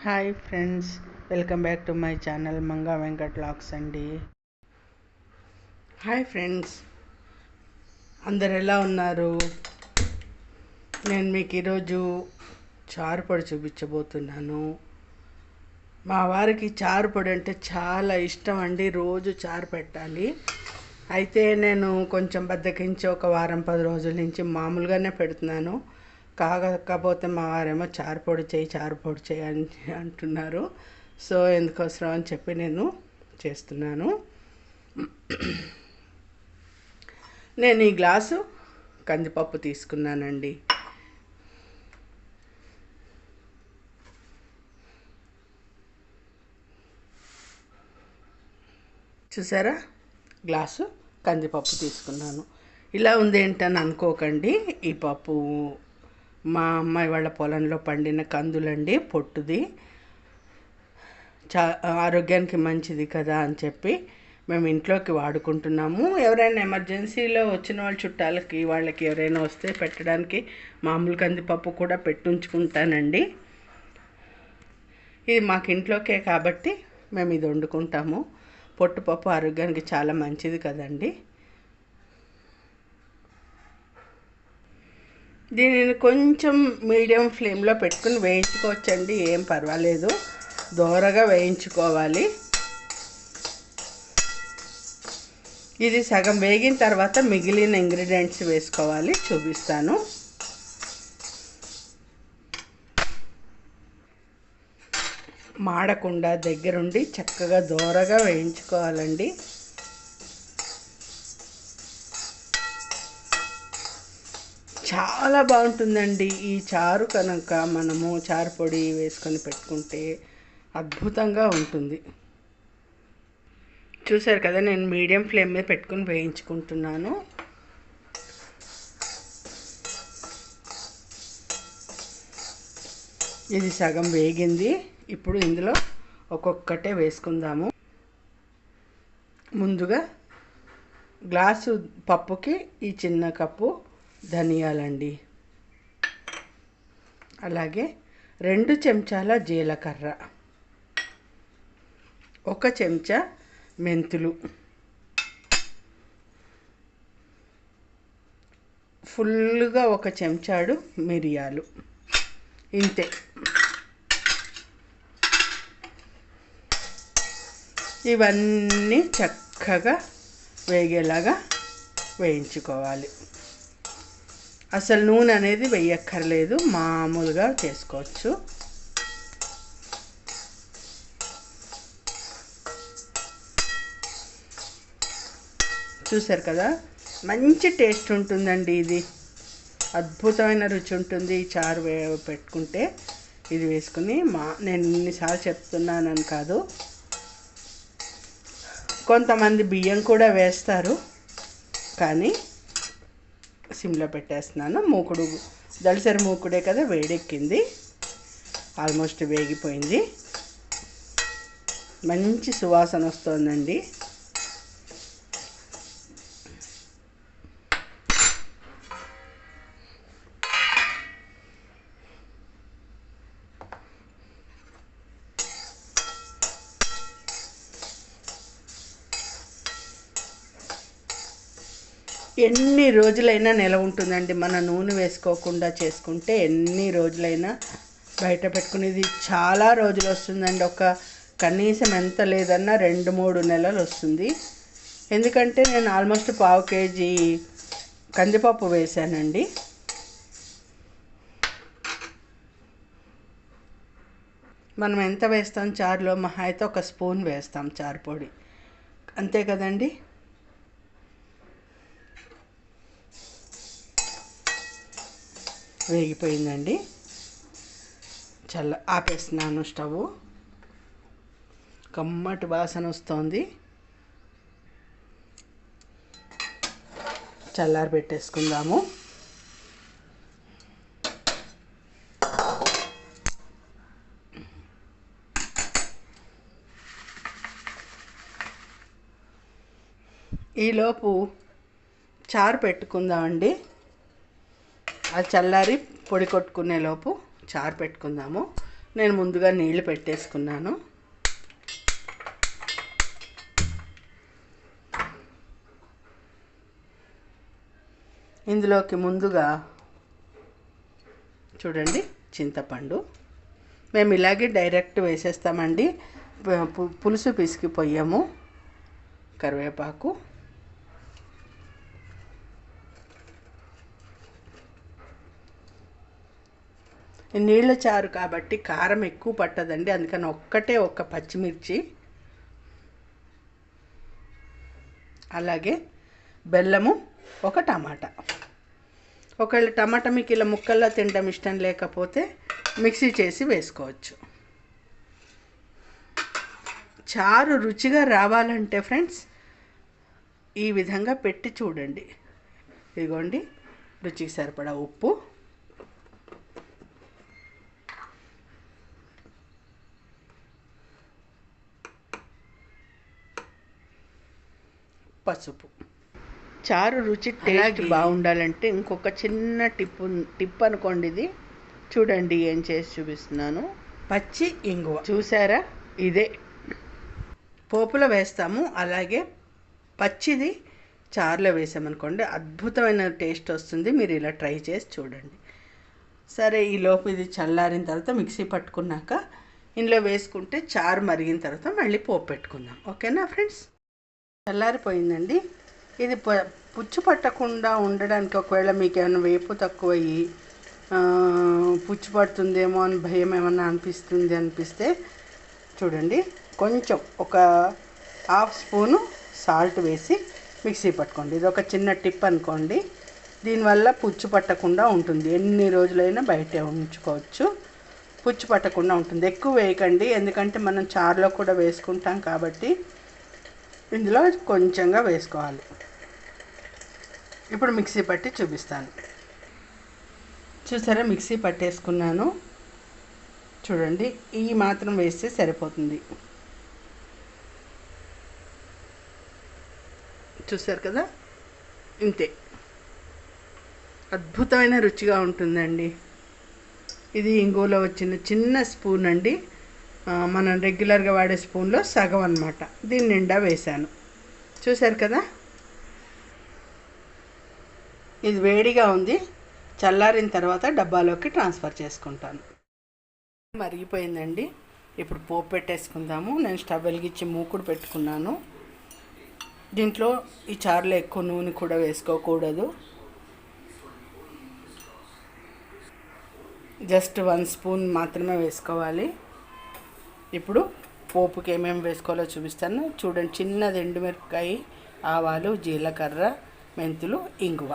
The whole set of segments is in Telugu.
Hi friends, welcome back to my channel Manga Venkat vlogs అండి. హాయ్ ఫ్రెండ్స్, అందరు ఎలా ఉన్నారు? నేను మీకు ఈరోజు చారు పొడి చూపించబోతున్నాను. మా వారికి చారు పొడి అంటే చాలా ఇష్టం అండి. రోజు చారు పెట్టాలి. అయితే నేను కొంచెం బద్దకించి ఒక వారం 10 రోజుల నుంచి మామూలుగానే పెడుతున్నాను. కాకపోతే మా వారేమో చారు పొడి చేయి అని అంటున్నారు. సో ఎందుకోసం అని చెప్పి నేను చేస్తున్నాను. నేను ఈ గ్లాసు కందిపప్పు తీసుకున్నానండి. చూసారా, గ్లాసు కందిపప్పు తీసుకున్నాను. ఇలా ఉంది ఏంటని అనుకోకండి. ఈ పప్పు మా అమ్మాయి వాళ్ళ పొలంలో పండిన కందులండి, పొట్టుది. ఆరోగ్యానికి మంచిది కదా అని చెప్పి మేము ఇంట్లోకి వాడుకుంటున్నాము. ఎవరైనా ఎమర్జెన్సీలో వచ్చిన వాళ్ళ చుట్టాలకి వాళ్ళకి ఎవరైనా వస్తే పెట్టడానికి మామూలు కందిపప్పు కూడా పెట్టుంచుకుంటానండి. ఇది మాకు ఇంట్లోకే కాబట్టి మేము ఇది వండుకుంటాము. పొట్టుపప్పు ఆరోగ్యానికి చాలా మంచిది కదండి. దీనిని కొంచెం మీడియం ఫ్లేమ్లో పెట్టుకుని వేయించుకోవచ్చండి, ఏం పర్వాలేదు. దోరగా వేయించుకోవాలి. ఇది సగం వేగిన తర్వాత మిగిలిన ఇంగ్రీడియంట్స్ వేసుకోవాలి, చూపిస్తాను. మాడకుండా దగ్గరుండి చక్కగా దోరగా వేయించుకోవాలండి. చాలా బాగుంటుందండి ఈ చారు. కనుక మనము చారు పొడి వేసుకొని పెట్టుకుంటే అద్భుతంగా ఉంటుంది. చూసారు కదా, నేను మీడియం ఫ్లేమ్ మీద పెట్టుకుని వేయించుకుంటున్నాను. ఇది సగం వేగింది. ఇప్పుడు ఇందులో ఒక్కొక్కటే వేసుకుందాము. ముందుగా గ్లాసు పప్పుకి ఈ చిన్న కప్పు ధనియాలండి, అలాగే 2 చెంచాల జీలకర్ర, 1 చెంచా మెంతులు, ఫుల్గా 1 చెంచాడు మిరియాలు. ఇంతే. ఇవన్నీ చక్కగా వేగేలాగా వేయించుకోవాలి. అసలు నూనె అనేది వేయక్కర్లేదు, మామూలుగా చేసుకోవచ్చు. చూసారు కదా, మంచి టేస్ట్ ఉంటుందండి. ఇది అద్భుతమైన రుచి ఉంటుంది. ఈ చారు పెట్టుకుంటే ఇది వేసుకుని నేను ఇన్నిసార్లు చెప్తున్నానని కాదు, కొంతమంది బియ్యం కూడా వేస్తారు, కానీ సిమ్లో పెట్టేస్తున్నాను. మూకుడు దళసరి మూకుడే కదా, వేడెక్కింది, ఆల్మోస్ట్ వేగిపోయింది. మంచి సువాసన వస్తుందండి. ఎన్ని రోజులైనా నిలవ ఉంటుందండి. మన నూనె వేసుకోకుండా చేసుకుంటే ఎన్ని రోజులైనా బయట పెట్టుకునేది చాలా రోజులు వస్తుందండి. కనీసం ఎంత లేదన్నా 2-3 నెలలు వస్తుంది. ఎందుకంటే నేను ఆల్మోస్ట్ 1/2 కేజీ కందిపప్పు వేసానండి. మనం ఎంత వేస్తాం చారులో? మహా అయితే 1 స్పూన్ వేస్తాం చారు పొడి, అంతే కదండి. వేగిపోయిందండి. ఆపేస్తున్నాను స్టవ్. కమ్మటి వాసన వస్తుంది. చల్లారి పెట్టేసుకుందాము. ఈలోపు చారు పెట్టుకుందామండి. అది చల్లారి పొడి కొట్టుకునే లోపు చారు పెట్టుకుందాము. నేను ముందుగా నీళ్లు పెట్టేసుకున్నాను. ఇందులోకి ముందుగా చూడండి చింతపండు. మేము ఇలాగే డైరెక్ట్ వేసేస్తామండి, పులుసు పిసికిపోయాము. కరివేపాకు, నీళ్ళ చారు కాబట్టి కారం ఎక్కువ పట్టదండి, అందుకని ఒక్క పచ్చిమిర్చి, అలాగే బెల్లము, ఒక టమాటా. ఒకవేళ టమాటా మీకు ఇలా ముక్కల్లో తినడం ఇష్టం లేకపోతే మిక్సీ చేసి వేసుకోవచ్చు. చారు రుచిగా రావాలంటే ఫ్రెండ్స్ ఈ విధంగా పెట్టి చూడండి. ఇదిగోండి రుచికి సరిపడా ఉప్పు, పసుపు. చారు రుచి టేస్ట్ బాగుండాలంటే ఇంకొక చిన్న టిప్ అనుకోండి ఇది. చూడండి ఏం చేసి చూపిస్తున్నాను. పచ్చి ఇంగువ చూసారా, ఇదే పోపులో వేస్తాము, అలాగే పచ్చిది చారులో వేసామనుకోండి అద్భుతమైన టేస్ట్ వస్తుంది. మీరు ఇలా ట్రై చేసి చూడండి. సరే, ఈలోపు ఇది చల్లారిన తర్వాత మిక్సీ పట్టుకున్నాక ఇందులో వేసుకుంటే చారు మరిగిన తర్వాత మళ్ళీ పోపు పెట్టుకుందాం. ఓకేనా ఫ్రెండ్స్? చల్లారిపోయిందండి. ఇది పుచ్చు పట్టకుండా ఉండడానికి ఒకవేళ మీకు ఏమైనా వేపు తక్కువయ్యి పుచ్చు పడుతుందేమో అని భయం ఏమన్నా అనిపిస్తే చూడండి, కొంచెం ఒక హాఫ్ స్పూను సాల్ట్ వేసి మిక్సీ పట్టుకోండి. ఇది ఒక చిన్న టిప్ అనుకోండి. దీనివల్ల పుచ్చు పట్టకుండా ఉంటుంది. ఎన్ని రోజులైనా బయటే ఉంచుకోవచ్చు, పుచ్చు పట్టకుండా ఉంటుంది. ఎక్కువ వేయకండి, ఎందుకంటే మనం చారులో కూడా వేసుకుంటాం కాబట్టి ఇందులో కొంచెంగా వేసుకోవాలి. ఇప్పుడు మిక్సీ పట్టి చూపిస్తాను. చూసారా, మిక్సీ పట్టేసుకున్నాను. చూడండి, ఈ మాత్రం వేస్తే సరిపోతుంది. చూసారు కదా, ఇంతే. అద్భుతమైన రుచిగా ఉంటుందండి. ఇది ఇంగువలో వచ్చిన చిన్న స్పూన్ అండి, మనం రెగ్యులర్గా వాడే స్పూన్లో సగం అన్నమాట. దీని నిండా వేశాను. చూసారు కదా, ఇది వేడిగా ఉంది. చల్లారిన తర్వాత డబ్బాలోకి ట్రాన్స్ఫర్ చేసుకుంటాను. మరిగిపోయిందండి. ఇప్పుడు పోపు పెట్టేసుకుందాము. నేను స్టవ్ వెలిగించి మూకుడు పెట్టుకున్నాను. దీంట్లో ఈ చారులో ఎక్కువ నూనె కూడా వేసుకోకూడదు. జస్ట్ 1 స్పూన్ మాత్రమే వేసుకోవాలి. ఇప్పుడు పోపుకి ఏమేమి వేసుకోవాలో చూపిస్తాను. చూడండి, చిన్నది ఎండుమిరపకాయ, ఆవాలు, జీలకర్ర, మెంతులు, ఇంగువ.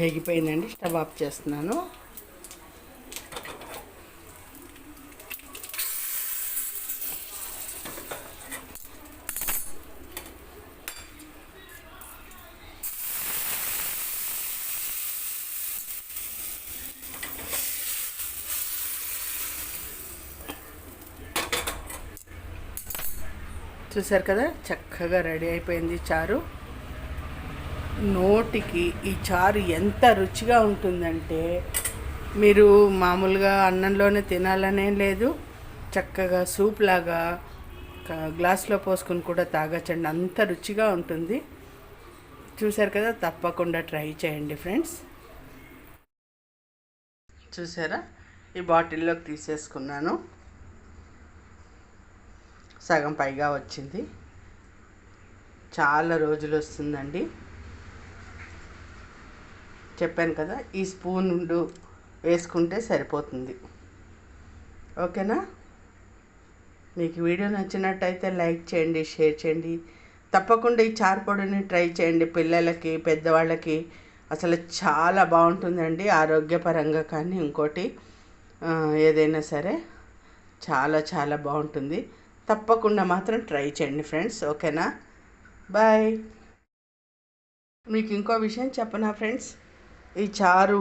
వేగిపోయిందండి. స్టవ్ ఆఫ్ చేస్తున్నాను. చూసారు కదా, చక్కగా రెడీ అయిపోయింది చారు. నోటికి ఈ చారు ఎంత రుచిగా ఉంటుందంటే మీరు మామూలుగా అన్నంలోనే తినాలనేం లేదు, చక్కగా సూప్ లాగా గ్లాస్లో పోసుకొని కూడా తాగచ్చండి, అంత రుచిగా ఉంటుంది. చూసారు కదా, తప్పకుండా ట్రై చేయండి ఫ్రెండ్స్. చూసారా, ఈ బాటిల్లోకి తీసేసుకున్నాను. సగం పైగా వచ్చింది. చాలా రోజులు వస్తుందండి. చెప్పాను కదా, ఈ స్పూన్ వేసుకుంటే సరిపోతుంది. ఓకేనా? మీకు వీడియో నచ్చినట్టయితే లైక్ చేయండి, షేర్ చేయండి. తప్పకుండా ఈ చారు పొడిని ట్రై చేయండి. పిల్లలకి, పెద్దవాళ్ళకి అసలు చాలా బాగుంటుందండి. ఆరోగ్యపరంగా కానీ ఇంకోటి ఏదైనా సరే చాలా చాలా బాగుంటుంది. తప్పకుండా మాత్రం ట్రై చేయండి ఫ్రెండ్స్. ఓకేనా? బాయ్. మీకు ఇంకో విషయం చెప్పనా ఫ్రెండ్స్, ఈ చారు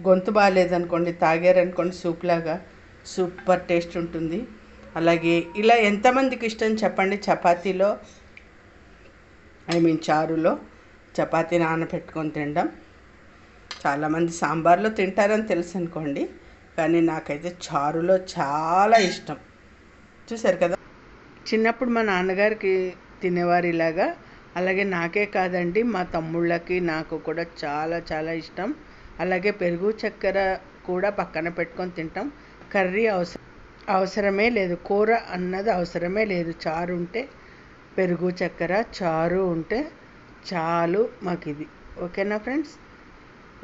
గొంతు బాగాలేదనుకోండి, తాగారనుకోండి సూప్ లాగా, సూపర్ టేస్ట్ ఉంటుంది. అలాగే ఇలా ఎంతమందికి ఇష్టం చెప్పండి, చపాతీలో చారులో చపాతీ నానబెట్టుకొని తినడం. చాలామంది సాంబార్లో తింటారని తెలుసు అనుకోండి, కానీ నాకైతే చారులో చాలా ఇష్టం. చూసారు కదా, చిన్నప్పుడు మా నాన్నగారికి తినేవారు ఇలాగా. అలాగే నాకే కాదండి, మా తమ్ముళ్ళకి నాకు కూడా చాలా చాలా ఇష్టం. అలాగే పెరుగు చక్కెర కూడా పక్కన పెట్టుకొని తింటాం. కర్రీ అవసరమే లేదు, కూర అన్నది అవసరమే లేదు. చారు ఉంటే, పెరుగు చక్కెర చారు ఉంటే చాలు మాకు ఇది. ఓకేనా ఫ్రెండ్స్?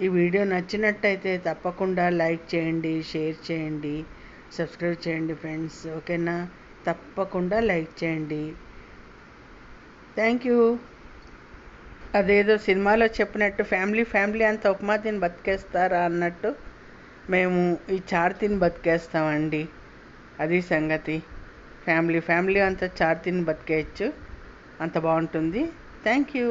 ఈ వీడియో నచ్చినట్టయితే తప్పకుండా లైక్ చేయండి, షేర్ చేయండి, సబ్స్క్రైబ్ చేయండి ఫ్రెండ్స్. ఓకేనా? తప్పకుండా లైక్ చేయండి. Thank you. అదేదో సినిమాలో చెప్పినట్టు ఫ్యామిలీ అంతా ఉప్మా తిని బతికేస్తారా అన్నట్టు మేము ఈ చారు తిని బతికేస్తామండి. అది సంగతి. ఫ్యామిలీ అంతా చారు తిని బతికేయచ్చు. అంత బాగుంటుంది. Thank you.